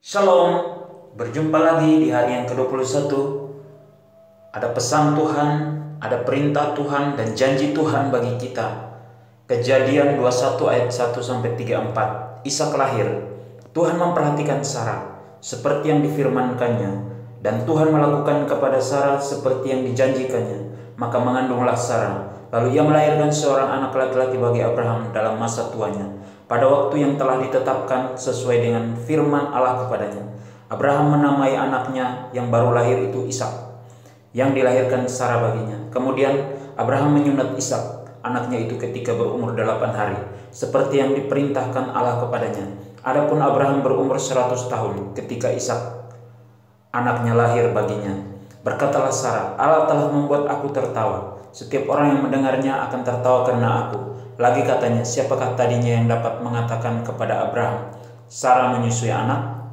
Shalom, berjumpa lagi di hari yang ke-21. Ada pesan Tuhan, ada perintah Tuhan dan janji Tuhan bagi kita. Kejadian 21 ayat 1-34. Ishak lahir. Tuhan memperhatikan Sarah seperti yang difirmankannya, dan Tuhan melakukan kepada Sarah seperti yang dijanjikannya. Maka mengandunglah Sarah. Lalu ia melahirkan seorang anak laki-laki bagi Abraham dalam masa tuanya, pada waktu yang telah ditetapkan sesuai dengan firman Allah kepadanya. Abraham menamai anaknya yang baru lahir itu Ishak, yang dilahirkan Sarah baginya. Kemudian Abraham menyunat Ishak, anaknya itu ketika berumur 8 hari, seperti yang diperintahkan Allah kepadanya. Adapun Abraham berumur 100 tahun ketika Ishak anaknya lahir baginya. Berkatalah Sarah, Allah telah membuat aku tertawa. Setiap orang yang mendengarnya akan tertawa karena aku. Lagi katanya, siapakah tadinya yang dapat mengatakan kepada Abraham, Sarah menyusui anak?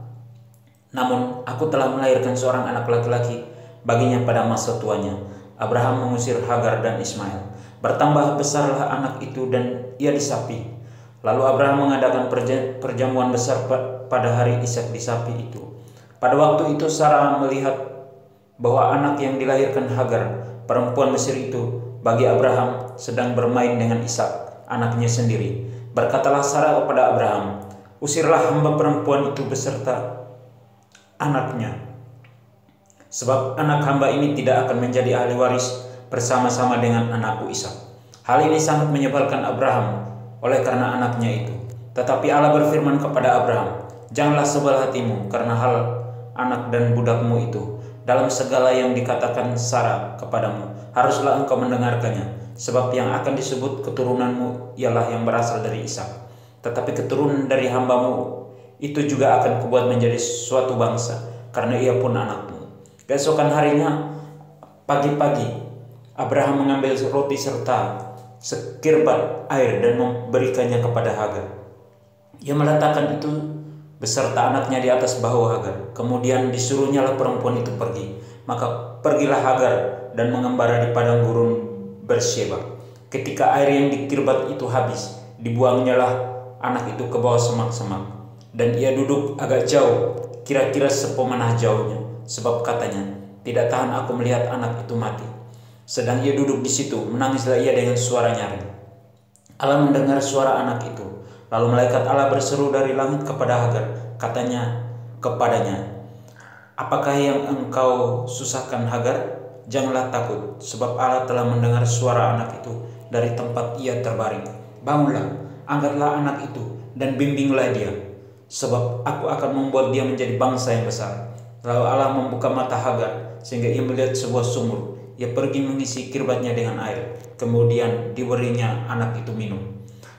Namun aku telah melahirkan seorang anak laki-laki baginya pada masa tuanya. Abraham mengusir Hagar dan Ismail. Bertambah besarlah anak itu dan ia disapi. Lalu Abraham mengadakan perjamuan besar pada hari Ishak disapi itu. Pada waktu itu Sarah melihat bahwa anak yang dilahirkan Hagar, perempuan Mesir itu, bagi Abraham sedang bermain dengan Ishak, anaknya sendiri. Berkatalah Sarah kepada Abraham, usirlah hamba perempuan itu beserta anaknya, sebab anak hamba ini tidak akan menjadi ahli waris bersama-sama dengan anakku Ishak. Hal ini sangat menyebalkan Abraham oleh karena anaknya itu. Tetapi Allah berfirman kepada Abraham, janganlah sebal hatimu karena hal anak dan budakmu itu. Dalam segala yang dikatakan Sarah kepadamu, haruslah engkau mendengarkannya, sebab yang akan disebut keturunanmu ialah yang berasal dari Ishak. Tetapi keturunan dari hambamu itu juga akan kubuat menjadi suatu bangsa, karena ia pun anakmu. Keesokan harinya, pagi-pagi, Abraham mengambil roti serta sekirbat air dan memberikannya kepada Hagar. Ia meletakkan itu beserta anaknya di atas bahu Hagar. Kemudian disuruhnyalah perempuan itu pergi. Maka pergilah Hagar dan mengembara di padang gurun Beersheba. Ketika air yang dikirbat itu habis, dibuangnyalah anak itu ke bawah semak-semak. Dan ia duduk agak jauh, kira-kira sepemanah jauhnya, sebab katanya, tidak tahan aku melihat anak itu mati. Sedang ia duduk di situ, menangislah ia dengan suara nyaring. Allah mendengar suara anak itu. Lalu malaikat Allah berseru dari langit kepada Hagar, katanya kepadanya, apakah yang engkau susahkan Hagar? Janganlah takut, sebab Allah telah mendengar suara anak itu dari tempat ia terbaring. Bangunlah, angkatlah anak itu, dan bimbinglah dia, sebab aku akan membuat dia menjadi bangsa yang besar. Lalu Allah membuka mata Hagar, sehingga ia melihat sebuah sumur. Ia pergi mengisi kirbatnya dengan air, kemudian diberinya anak itu minum.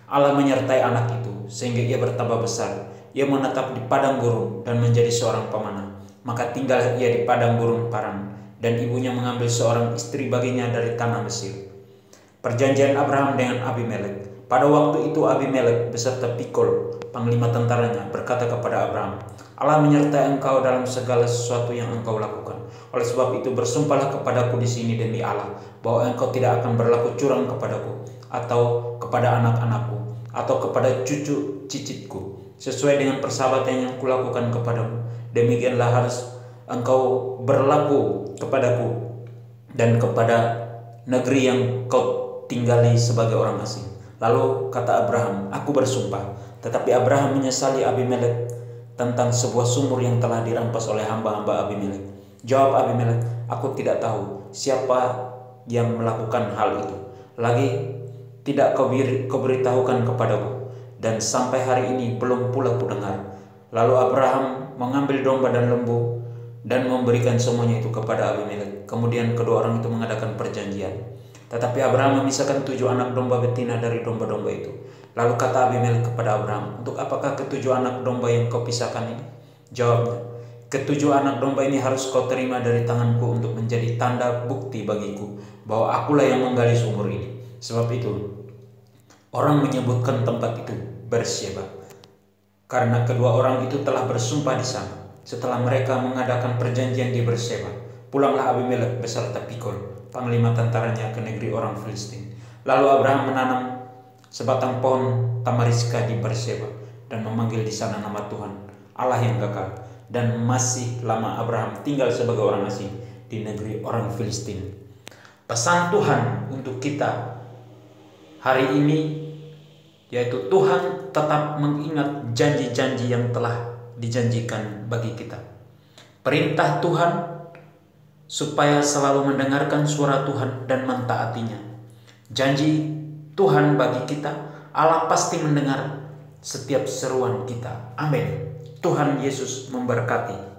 Allah menyertai anak itu, sehingga ia bertambah besar. Ia menetap di padang gurun dan menjadi seorang pemanah. Maka tinggallah ia di padang gurun Paran, dan ibunya mengambil seorang istri baginya dari tanah Mesir. Perjanjian Abraham dengan Abimelek. Pada waktu itu Abimelek beserta Pikol, panglima tentaranya, berkata kepada Abraham, Allah menyertai engkau dalam segala sesuatu yang engkau lakukan. Oleh sebab itu bersumpahlah kepadaku di sini demi Allah, bahwa engkau tidak akan berlaku curang kepadaku, atau kepada anak-anakku, atau kepada cucu cicitku, sesuai dengan persahabatan yang kulakukan kepadamu. Demikianlah harus engkau berlaku kepadaku dan kepada negeri yang kau tinggali sebagai orang asing. Lalu kata Abraham, aku bersumpah. Tetapi Abraham menyesali Abimelek tentang sebuah sumur yang telah dirampas oleh hamba-hamba Abimelek. Jawab Abimelek, aku tidak tahu siapa yang melakukan hal itu. Lagi tidak kau beritahukan kepadaku, dan sampai hari ini belum pula kudengar. Lalu Abraham mengambil domba dan lembu dan memberikan semuanya itu kepada Abimelek. Kemudian kedua orang itu mengadakan perjanjian. Tetapi Abraham memisahkan 7 anak domba betina dari domba-domba itu. Lalu kata Abimelek kepada Abraham, untuk apakah 7 anak domba yang kau pisahkan ini? Jawabnya, 7 anak domba ini harus kau terima dari tanganku untuk menjadi tanda bukti bagiku bahwa akulah yang menggali sumur ini. Sebab itu orang menyebutkan tempat itu Beersheba, karena kedua orang itu telah bersumpah di sana. Setelah mereka mengadakan perjanjian di Beersheba, pulanglah Abimelek beserta Pikol, panglima tentaranya, ke negeri orang Filistin. Lalu Abraham menanam sebatang pohon tamariska di Beersheba dan memanggil di sana nama Tuhan, Allah yang kekal. dan masih lama Abraham tinggal sebagai orang asing di negeri orang Filistin. Pesan Tuhan untuk kita hari ini yaitu Tuhan tetap mengingat janji-janji yang telah dijanjikan bagi kita. Perintah Tuhan supaya selalu mendengarkan suara Tuhan dan mentaatinya. Janji Tuhan bagi kita, Allah pasti mendengar setiap seruan kita. Amin. Tuhan Yesus memberkati.